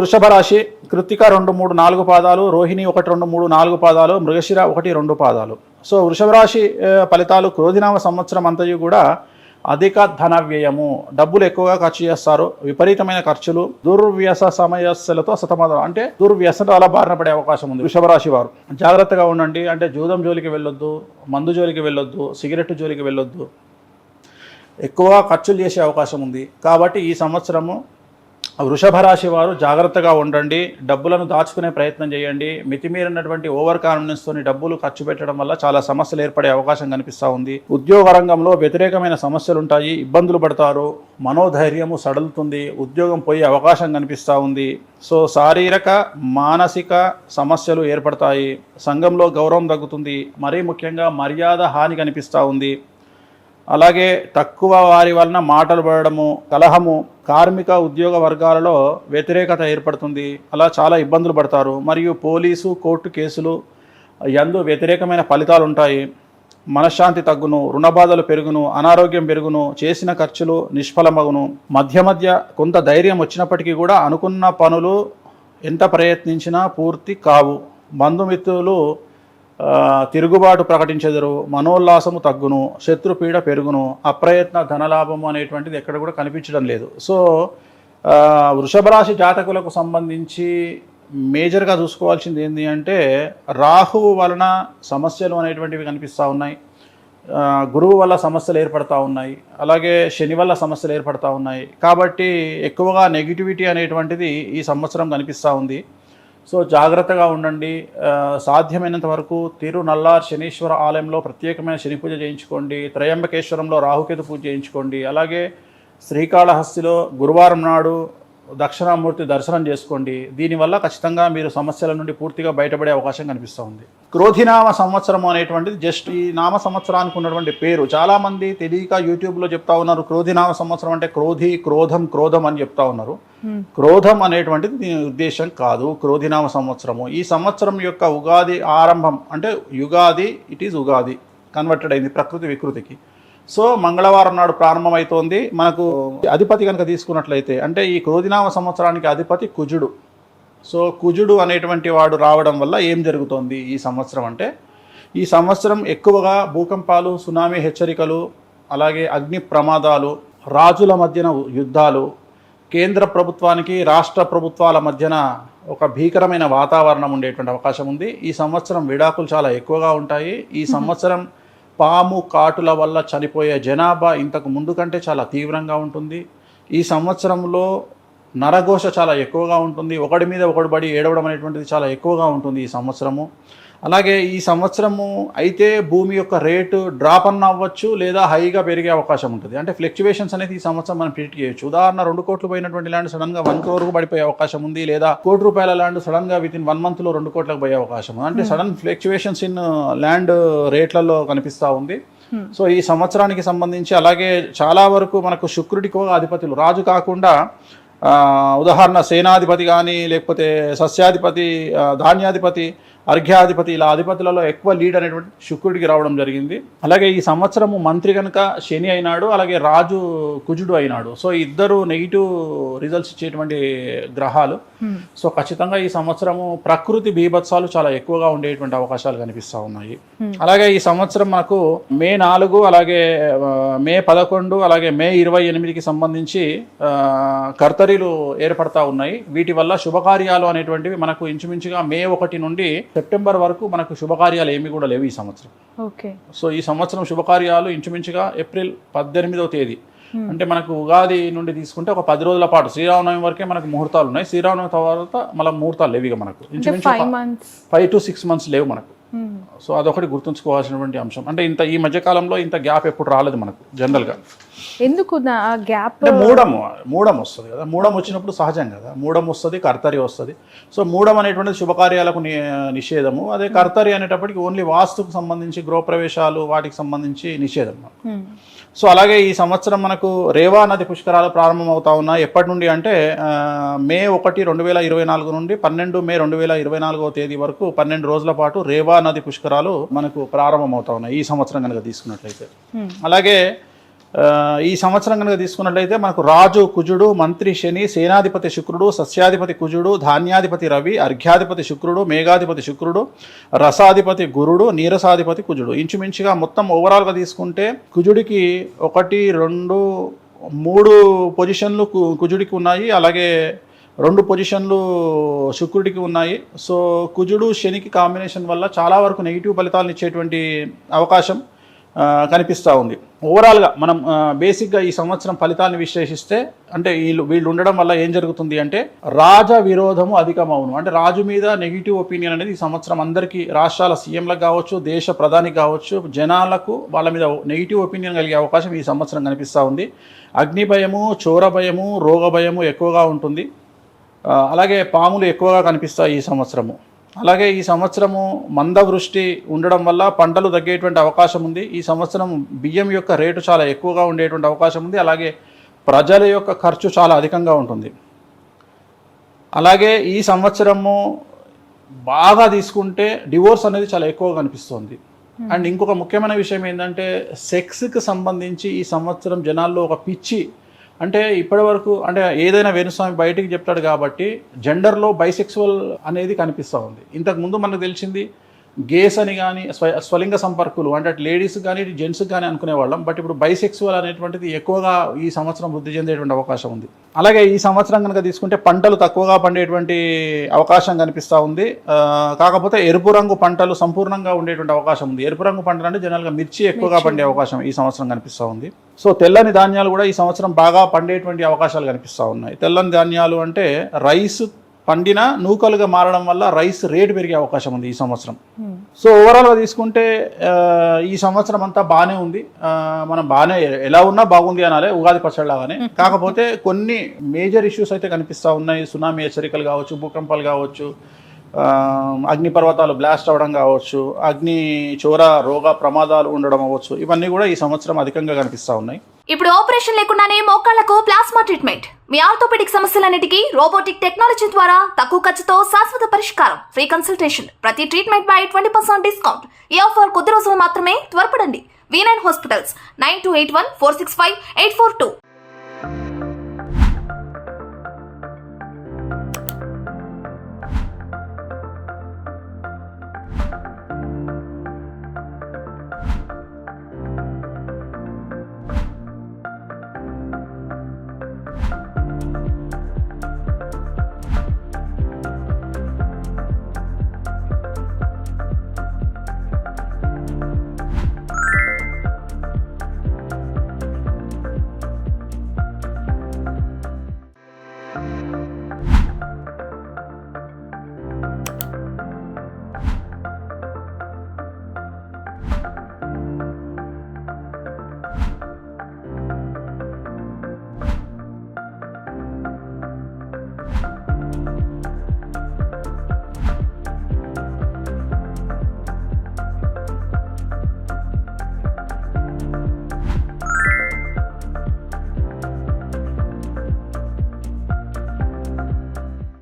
వృషభ రాశి కృత్తిక 2, 3, 4 పాదాలు, రోహిణి 1, 2, 3, 4 పాదాలు, మృగశిర 1, 2 పాదాలు. సో వృషభ రాశి ఫలితాలు క్రోధినామ సంవత్సరం అంతయు కూడా అధిక ధన వ్యయము, డబ్బులు ఎక్కువగా ఖర్చు చేస్తారు, విపరీతమైన ఖర్చులు, దుర్వ్యస సమస్యలతో సతమతం, అంటే దుర్వ్యసనాల బారిన పడే అవకాశం ఉంది. వృషభ రాశి వారు జాగ్రత్తగా ఉండండి. అంటే జూదం జోలికి వెళ్ళొద్దు, మందు జోలికి వెళ్ళొద్దు, సిగరెట్ జోలికి వెళ్ళొద్దు, ఎక్కువగా ఖర్చులు చేసే అవకాశం ఉంది. కాబట్టి ఈ సంవత్సరము వృషభ రాశి వారు జాగ్రత్తగా ఉండండి, డబ్బులను దాచుకునే ప్రయత్నం చేయండి. మితిమీరినటువంటి ఓవర్ కాన్ఫిడెన్స్తో డబ్బులు ఖర్చు పెట్టడం వల్ల చాలా సమస్యలు ఏర్పడే అవకాశం కనిపిస్తూ ఉంది. ఉద్యోగ రంగంలో వ్యతిరేకమైన సమస్యలు ఉంటాయి, ఇబ్బందులు పడతారు, మనోధైర్యము సడలుతుంది, ఉద్యోగం పోయే అవకాశం కనిపిస్తూ ఉంది. సో శారీరక మానసిక సమస్యలు ఏర్పడతాయి, సంఘంలో గౌరవం తగ్గుతుంది, మరీ ముఖ్యంగా మర్యాద హాని కనిపిస్తూ ఉంది. అలాగే తక్కువ వారి వలన మాటలు పడడము, కలహము, కార్మిక ఉద్యోగ వర్గాలలో వ్యతిరేకత ఏర్పడుతుంది. అలా చాలా ఇబ్బందులు పడతారు. మరియు పోలీసు కోర్టు కేసులు యందు వ్యతిరేకమైన ఫలితాలు ఉంటాయి. మనశ్శాంతి తగ్గును, రుణబాధలు పెరుగును, అనారోగ్యం పెరుగును, చేసిన ఖర్చులు నిష్ఫలమగును. మధ్య మధ్య కొంత ధైర్యం వచ్చినప్పటికీ కూడా అనుకున్న పనులు ఎంత ప్రయత్నించినా పూర్తి కావు. బంధుమిత్రులు తిరుగుబాటు ప్రకటించెదరు, మనోల్లాసము తగ్గును, శత్రుపీడ పెరుగును, అప్రయత్న ధనలాభము అనేటువంటిది ఎక్కడ కూడా కనిపించడం లేదు. సో వృషభ రాశి జాతకులకు సంబంధించి మేజర్గా చూసుకోవాల్సింది ఏంటి అంటే రాహువు వలన సమస్యలు అనేటువంటివి కనిపిస్తూ ఉన్నాయి, గురువు వల్ల సమస్యలు ఏర్పడతా ఉన్నాయి, అలాగే శని వల్ల సమస్యలు ఏర్పడతా ఉన్నాయి. కాబట్టి ఎక్కువగా నెగిటివిటీ అనేటువంటిది ఈ సంవత్సరం కనిపిస్తూ ఉంది. సో జాగ్రత్తగా ఉండండి. సాధ్యమైనంత వరకు తిరునల్లార్ శనీశ్వర ఆలయంలో ప్రత్యేకమైన శని పూజ చేయించుకోండి, త్రయంబకేశ్వరంలో రాహుకేతు పూజ చేయించుకోండి, అలాగే శ్రీకాళహస్తిలో గురువారం నాడు దక్షిణామూర్తి దర్శనం చేసుకోండి. దీనివల్ల ఖచ్చితంగా మీరు సమస్యల నుండి పూర్తిగా బయటపడే అవకాశం కనిపిస్తూ ఉంది. క్రోధినామ సంవత్సరం అనేటువంటిది జస్ట్ ఈ నామ సంవత్సరానికి ఉన్నటువంటి పేరు. చాలామంది తెలియక యూట్యూబ్లో చెప్తా ఉన్నారు క్రోధినామ సంవత్సరం అంటే క్రోధి, క్రోధం, క్రోధం అని చెప్తా ఉన్నారు. క్రోధం అనేటువంటిది దీని ఉద్దేశం కాదు. క్రోధినామ సంవత్సరము ఈ సంవత్సరం యొక్క ఉగాది ఆరంభం, అంటే Yugadi, it is Ugadi converted అయింది ప్రకృతి వికృతికి. సో మంగళవారం నాడు ప్రారంభమవుతోంది. మనకు అధిపతి కనుక తీసుకున్నట్లయితే అంటే ఈ క్రోధినామ సంవత్సరానికి అధిపతి కుజుడు. సో కుజుడు అనేటువంటి వాడు రావడం వల్ల ఏం జరుగుతోంది ఈ సంవత్సరం అంటే ఈ సంవత్సరం ఎక్కువగా భూకంపాలు, సునామీ హెచ్చరికలు, అలాగే అగ్ని ప్రమాదాలు, రాజుల మధ్యన యుద్ధాలు, కేంద్ర ప్రభుత్వానికి రాష్ట్ర ప్రభుత్వాల మధ్యన ఒక భీకరమైన వాతావరణం ఉండేటువంటి అవకాశం ఉంది. ఈ సంవత్సరం విడాకులు చాలా ఎక్కువగా ఉంటాయి. ఈ సంవత్సరం పాము కాటుల వల్ల చనిపోయే జనాభా ఇంతకు ముందు కంటే చాలా తీవ్రంగా ఉంటుంది. ఈ సంవత్సరంలో నరఘోష చాలా ఎక్కువగా ఉంటుంది, ఒకడి మీద ఒకడు పడి ఏడవడం అనేటువంటిది చాలా ఎక్కువగా ఉంటుంది ఈ సంవత్సరము. అలాగే ఈ సంవత్సరము అయితే భూమి యొక్క రేటు డ్రాప్ అన్న అవ్వచ్చు, లేదా హైగా పెరిగే అవకాశం ఉంటుంది. అంటే ఫ్లక్చువేషన్స్ అనేది ఈ సంవత్సరం మనం ప్రిడిక్ట్ చేయొచ్చు. ఉదాహరణ 2 కోట్లు పోయినటువంటి ల్యాండ్ సడన్గా 1 crore పడిపోయే అవకాశం ఉంది, లేదా ₹1 ల్యాండ్ సడన్గా వితిన్ 1 month 2 కోట్లకు పోయే అవకాశం ఉంది. అంటే సడన్ ఫ్లక్చువేషన్స్ ఇన్ ల్యాండ్ రేట్లలో కనిపిస్తూ ఉంది. సో ఈ సంవత్సరానికి సంబంధించి అలాగే చాలా వరకు మనకు శుక్రుడికి అధిపతులు, రాజు కాకుండా ఉదాహరణ సేనాధిపతి కానీ, లేకపోతే సస్యాధిపతి, ధాన్యాధిపతి, అర్ఘ్యాధిపతి, ఇలా అధిపతులలో ఎక్కువ లీడ్ అనేటువంటి శుక్రుడికి రావడం జరిగింది. అలాగే ఈ సంవత్సరము మంత్రి కనుక శని అయినాడు, అలాగే రాజు కుజుడు అయినాడు. సో ఇద్దరు నెగిటివ్ రిజల్ట్స్ ఇచ్చేటువంటి గ్రహాలు. సో ఖచ్చితంగా ఈ సంవత్సరము ప్రకృతి బీభత్సాలు చాలా ఎక్కువగా ఉండేటువంటి అవకాశాలు కనిపిస్తూ ఉన్నాయి. అలాగే ఈ సంవత్సరం మనకు మే 4, అలాగే మే 11, అలాగే మే 28కి సంబంధించి కర్తరీలు ఏర్పడతా ఉన్నాయి. వీటి వల్ల శుభకార్యాలు అనేటువంటివి మనకు ఇంచుమించుగా మే 1 నుండి సెప్టెంబర్ వరకు మనకు శుభకార్యాలు ఏమీ కూడా లేవు ఈ సంవత్సరం. సో ఈ సంవత్సరం శుభకార్యాలు ఇంచుమించుగా ఏప్రిల్ 18వ తేదీ, అంటే మనకు ఉగాది నుండి తీసుకుంటే ఒక 10 రోజుల పాటు, శ్రీరామనవమి వరకే మనకు ముహూర్తాలు ఉన్నాయి. శ్రీరామనవమి తర్వాత మళ్ళీ ముహూర్తాలు లేవు ఇక మనకు, ఇంచుమించు 5 to 6 months లేవు మనకు. సో అదొకటి గుర్తుంచుకోవాల్సినటువంటి అంశం. అంటే ఈ మధ్యకాలంలో ఇంత గ్యాప్ ఎప్పుడు రాలేదు మనకు జనరల్గా. ఎందుకు గ్యాప్? మూడం వస్తుంది కదా, మూడం వచ్చినప్పుడు సహజం కదా, మూడం వస్తుంది, కర్తరి వస్తుంది. సో మూడం అనేటువంటిది శుభకార్యాలకు నిషేధము. అదే కర్తరి అనేటప్పటికి ఓన్లీ వాస్తుకు సంబంధించి, గృహప్రవేశాలు వాటికి సంబంధించి నిషేధం. సో అలాగే ఈ సంవత్సరం మనకు రేవా నది పుష్కరాలు ప్రారంభం అవుతా ఉన్నాయి. ఎప్పటి నుండి అంటే మే 1, 2024 నుండి 12 మే 2024వ తేదీ వరకు 12 రోజుల పాటు రేవా నది పుష్కరాలు మనకు ప్రారంభం అవుతా ఉన్నాయి ఈ సంవత్సరం కనుక తీసుకున్నట్లయితే. అలాగే ఈ సంవత్సరం కనుక తీసుకున్నట్లయితే మనకు రాజు కుజుడు, మంత్రి శని, సేనాధిపతి శుక్రుడు, సస్యాధిపతి కుజుడు, ధాన్యాధిపతి రవి, అర్ఘ్యాధిపతి శుక్రుడు, మేఘాధిపతి శుక్రుడు, రసాధిపతి గురుడు, నీరసాధిపతి కుజుడు. ఇంచుమించుగా మొత్తం ఓవరాల్గా తీసుకుంటే కుజుడికి 1, 2, 3 పొజిషన్లు కుజుడికి ఉన్నాయి, అలాగే 2 పొజిషన్లు శుక్రుడికి ఉన్నాయి. సో కుజుడు శనికి కాంబినేషన్ వల్ల చాలా వరకు నెగిటివ్ ఫలితాలను ఇచ్చేటువంటి అవకాశం కనిపిస్తూ ఉంది. ఓవరాల్గా మనం బేసిక్గా ఈ సంవత్సరం ఫలితాలను విశ్లేషిస్తే అంటే వీళ్ళు ఉండడం వల్ల ఏం జరుగుతుంది అంటే రాజ విరోధము అధికమవును. అంటే రాజు మీద నెగిటివ్ ఒపీనియన్ అనేది ఈ సంవత్సరం అందరికీ రాష్ట్రాల సీఎంలకు కావచ్చు, దేశ ప్రధానికి కావచ్చు, జనాలకు వాళ్ళ మీద నెగిటివ్ ఒపీనియన్ కలిగే అవకాశం ఈ సంవత్సరం కనిపిస్తూ ఉంది. అగ్ని భయము, చోర భయము, రోగ భయము ఎక్కువగా ఉంటుంది. అలాగే పాములు ఎక్కువగా కనిపిస్తాయి ఈ సంవత్సరము. అలాగే ఈ సంవత్సరము మందవృష్టి ఉండడం వల్ల పంటలు తగ్గేటువంటి అవకాశం ఉంది. ఈ సంవత్సరం బియ్యం యొక్క రేటు చాలా ఎక్కువగా ఉండేటువంటి అవకాశం ఉంది. అలాగే ప్రజల యొక్క ఖర్చు చాలా అధికంగా ఉంటుంది. అలాగే ఈ సంవత్సరము బాగా తీసుకుంటే డివోర్స్ అనేది చాలా ఎక్కువగా కనిపిస్తుంది. అండ్ ఇంకొక ముఖ్యమైన విషయం ఏంటంటే సెక్స్కి సంబంధించి ఈ సంవత్సరం జనాల్లో ఒక పిచ్చి, అంటే ఇప్పటి వరకు అంటే ఏదైనా వేణుస్వామి బయటికి చెప్తాడు కాబట్టి జెండర్లో బైసెక్సువల్ అనేది కనిపిస్తూ ఉంది. ఇంతకుముందు మనకు తెలిసింది గేస్ అని కానీ స్వలింగ సంపర్కులు అంటే లేడీస్ కానీ జెంట్స్ కానీ అనుకునేవాళ్ళం. బట్ ఇప్పుడు బైసెక్సువల్ అనేటువంటిది ఎక్కువగా ఈ సంవత్సరం వృద్ధి చెందేటువంటి అవకాశం ఉంది. అలాగే ఈ సంవత్సరం కనుక తీసుకుంటే పంటలు తక్కువగా పండేటువంటి అవకాశం కనిపిస్తూ ఉంది. కాకపోతే ఎరుపు రంగు పంటలు సంపూర్ణంగా ఉండేటువంటి అవకాశం ఉంది. ఎరుపు రంగు పంటలు అంటే జనరల్గా మిర్చి ఎక్కువగా పండే అవకాశం ఈ సంవత్సరం కనిపిస్తూ ఉంది. సో తెల్లని ధాన్యాలు కూడా ఈ సంవత్సరం బాగా పండేటువంటి అవకాశాలు కనిపిస్తూ ఉన్నాయి. తెల్లని ధాన్యాలు అంటే రైస్ పండిన నూకలుగా మారడం వల్ల రైస్ రేటు పెరిగే అవకాశం ఉంది ఈ సంవత్సరం. సో ఓవరాల్గా తీసుకుంటే ఈ సంవత్సరం అంతా బాగానే ఉంది. మనం బాగానే ఎలా ఉన్నా బాగుంది అనాలి ఉగాది పచ్చడిలాగానే. కాకపోతే కొన్ని మేజర్ ఇష్యూస్ అయితే కనిపిస్తూ ఉన్నాయి. సునామీ హెచ్చరికలు కావచ్చు, భూకంపాలు కావచ్చు, అగ్నిపర్వతాలు బ్లాస్ట్ అవ్వడం కావచ్చు, అగ్ని చోర రోగ ప్రమాదాలు ఉండడం అవ్వచ్చు, ఇవన్నీ కూడా ఈ సంవత్సరం అధికంగా కనిపిస్తూ ఉన్నాయి. ఇప్పుడు ఆపరేషన్ లేకుండానే మోకాళ్లకు ప్లాస్మా ట్రీట్మెంట్, మీ ఆర్థోపెడిక్ సమస్యలన్నిటికీ రోబోటిక్ టెక్నాలజీ ద్వారా తక్కువ ఖర్చుతో శాశ్వత పరిష్కారం, ఫ్రీ కన్సల్టేషన్, ప్రతి ట్రీట్మెంట్ పై 20% డిస్కౌంట్. ఈ ఆఫర్ కొద్ది రోజులు మాత్రమే, త్వరపడండి. V9 hospitals 9281465842.